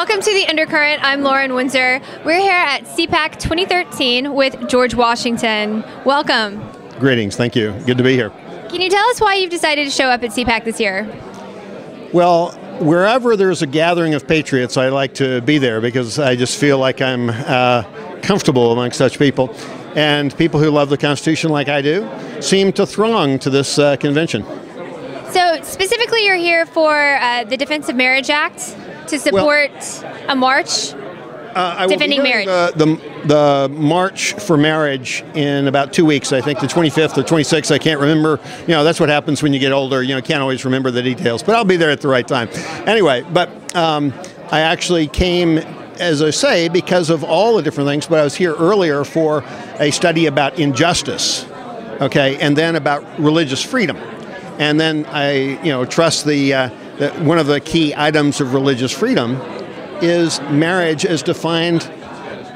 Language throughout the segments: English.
Welcome to the Undercurrent. I'm Lauren Windsor. We're here at CPAC 2013 with George Washington. Welcome. Greetings. Thank you. Good to be here. Can you tell us why you've decided to show up at CPAC this year? Well, wherever there's a gathering of patriots, I like to be there because I just feel like I'm comfortable among such people. And people who love the Constitution like I do seem to throng to this convention. So specifically you're here for the Defense of Marriage Act to support a march defending marriage. The March for Marriage in about 2 weeks, I think the 25th or 26th, I can't remember. You know, that's what happens when you get older. You know, can't always remember the details, but I'll be there at the right time. Anyway, but I actually came, as I say, because of all the different things, but I was here earlier for a study about injustice, okay, and then about religious freedom. And then I, trust that one of the key items of religious freedom is marriage as defined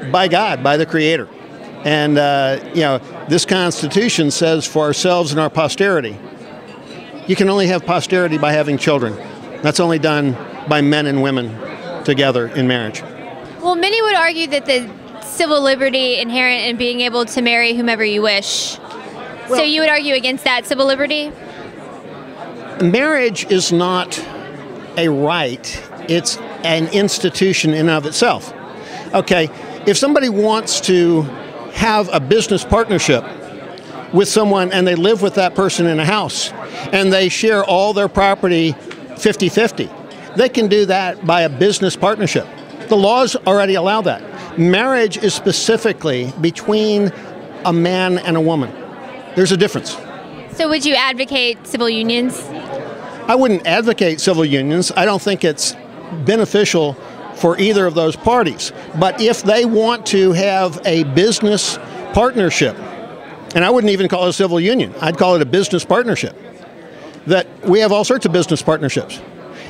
by God, by the Creator. And, this Constitution says for ourselves and our posterity, you can only have posterity by having children. That's only done by men and women together in marriage. Well, many would argue that the civil liberty inherent in being able to marry whomever you wish. Well, so you would argue against that civil liberty? Marriage is not a right, it's an institution in and of itself. Okay, if somebody wants to have a business partnership with someone and they live with that person in a house and they share all their property 50-50, they can do that by a business partnership. The laws already allow that. Marriage is specifically between a man and a woman. There's a difference. So would you advocate civil unions? I wouldn't advocate civil unions. I don't think it's beneficial for either of those parties. But if they want to have a business partnership, and I wouldn't even call it a civil union, I'd call it a business partnership, that we have all sorts of business partnerships.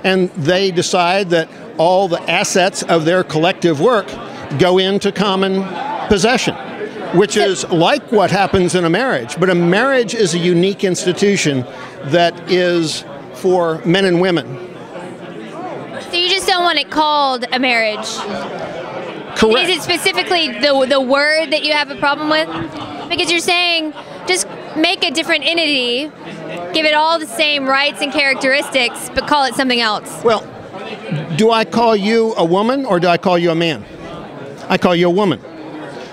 And they decide that all the assets of their collective work go into common possession, which is like what happens in a marriage. But a marriage is a unique institution that is for men and women. So you just don't want it called a marriage? Correct. Is it specifically the word that you have a problem with? Because you're saying just make a different entity, give it all the same rights and characteristics, but call it something else. Well, do I call you a woman or do I call you a man? I call you a woman.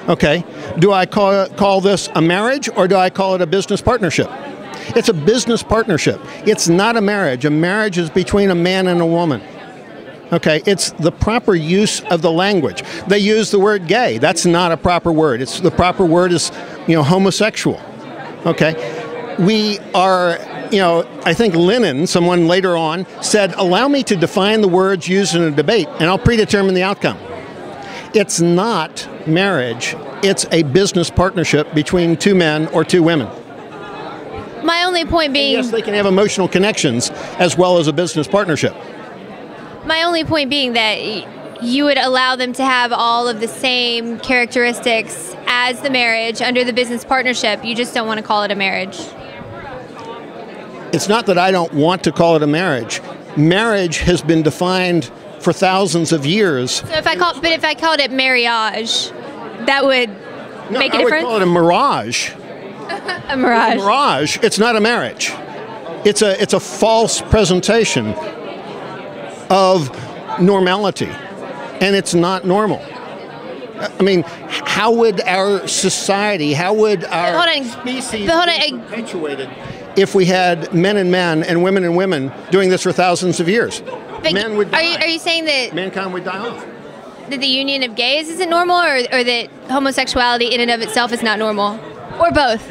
Okay. Do I call this a marriage or do I call it a business partnership? It's a business partnership. It's not a marriage. A marriage is between a man and a woman. Okay, it's the proper use of the language. They use the word gay. That's not a proper word. The proper word is, homosexual. Okay, we are, I think Lenin, someone later on, said, allow me to define the words used in a debate and I'll predetermine the outcome. It's not marriage. It's a business partnership between two men or two women. My only point being... And yes, they can have emotional connections as well as a business partnership. My only point being that you would allow them to have all of the same characteristics as the marriage under the business partnership. You just don't want to call it a marriage. It's not that I don't want to call it a marriage. Marriage has been defined for thousands of years. So if I called it marriage, that would make a difference? I would call it a mirage. A mirage. A mirage. It's not a marriage. It's a false presentation of normality, and it's not normal. I mean, how would our society, how would our species be perpetuated if we had men and men and women doing this for thousands of years? Men would die. Are you saying that mankind would die off? That the union of gays isn't normal, or that homosexuality in and of itself is not normal? Or both?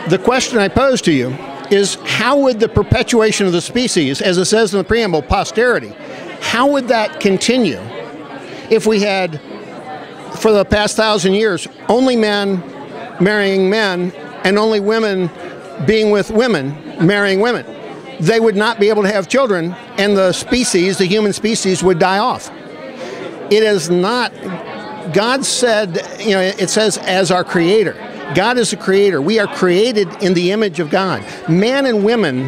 The question I pose to you is, how would the perpetuation of the species, as it says in the preamble, posterity, how would that continue if we had, for the past 1,000 years, only men marrying men and only women being with women marrying women? They would not be able to have children, and the species, the human species, would die off. It is not... God said, it says as our creator. God is a creator. We are created in the image of God. Man and woman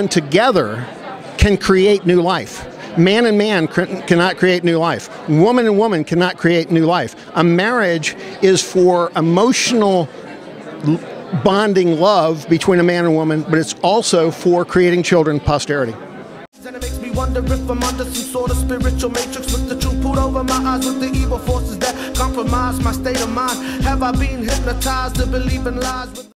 together can create new life. Man and man cannot create new life. Woman and woman cannot create new life. A marriage is for emotional bonding love between a man and woman, but it's also for creating children, posterity. And it makes me wonder if I'm under some sort of spiritual matrix with the truth pulled over my eyes with the evil forces that compromise my state of mind. Have I been hypnotized to believe in lies?